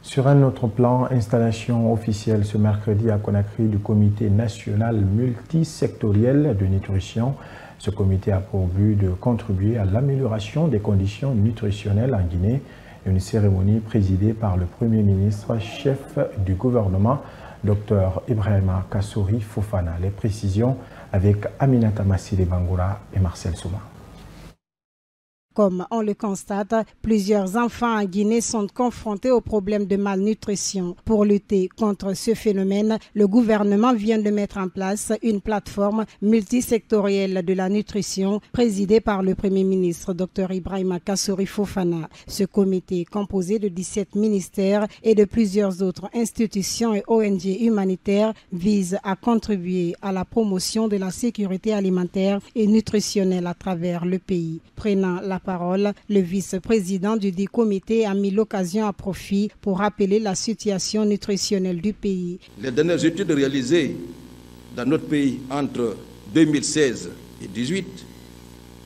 Sur un autre plan, installation officielle ce mercredi à Conakry du comité national multisectoriel de nutrition. Ce comité a pour but de contribuer à l'amélioration des conditions nutritionnelles en Guinée. Une cérémonie présidée par le Premier ministre, chef du gouvernement, Dr Ibrahima Kassory Fofana. Les précisions avec Aminata Massile Bangoura et Marcel Souma. Comme on le constate, plusieurs enfants en Guinée sont confrontés aux problèmes de malnutrition. Pour lutter contre ce phénomène, le gouvernement vient de mettre en place une plateforme multisectorielle de la nutrition présidée par le Premier ministre Dr Ibrahima Kassory Fofana. Ce comité, composé de 17 ministères et de plusieurs autres institutions et ONG humanitaires, vise à contribuer à la promotion de la sécurité alimentaire et nutritionnelle à travers le pays. Prenant la parole, le vice-président du dit comité a mis l'occasion à profit pour rappeler la situation nutritionnelle du pays. Les dernières études réalisées dans notre pays entre 2016 et 2018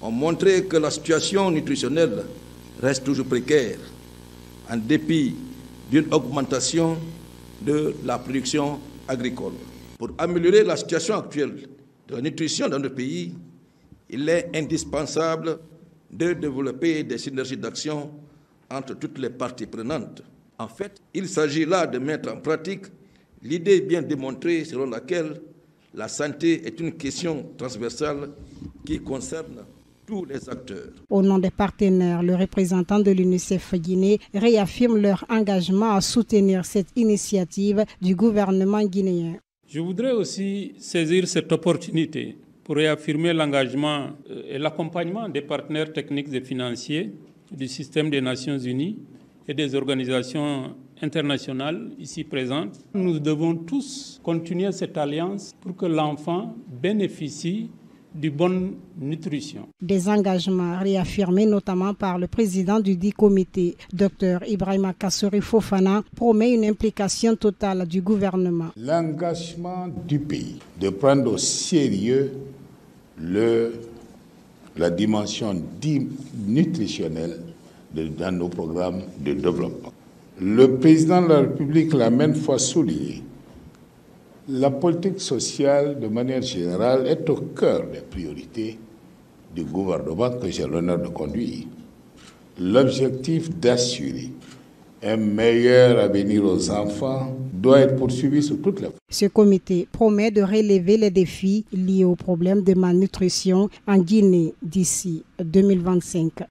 ont montré que la situation nutritionnelle reste toujours précaire, en dépit d'une augmentation de la production agricole. Pour améliorer la situation actuelle de la nutrition dans notre pays, il est indispensable de développer des synergies d'action entre toutes les parties prenantes. En fait, il s'agit là de mettre en pratique l'idée bien démontrée selon laquelle la santé est une question transversale qui concerne tous les acteurs. Au nom des partenaires, le représentant de l'UNICEF Guinée réaffirme leur engagement à soutenir cette initiative du gouvernement guinéen. Je voudrais aussi saisir cette opportunité pour réaffirmer l'engagement et l'accompagnement des partenaires techniques et financiers du système des Nations Unies et des organisations internationales ici présentes. Nous devons tous continuer cette alliance pour que l'enfant bénéficie de bonne nutrition. Des engagements réaffirmés notamment par le président du dit comité, Dr Ibrahima Kassory Fofana, promet une implication totale du gouvernement. L'engagement du pays de prendre au sérieux la dimension nutritionnelle dans nos programmes de développement. Le président de la République l'a maintes fois souligné. La politique sociale, de manière générale, est au cœur des priorités du gouvernement que j'ai l'honneur de conduire. L'objectif d'assurer un meilleur avenir aux enfants doit être poursuivi sur toute la. Ce comité promet de relever les défis liés aux problèmes de malnutrition en Guinée d'ici 2025.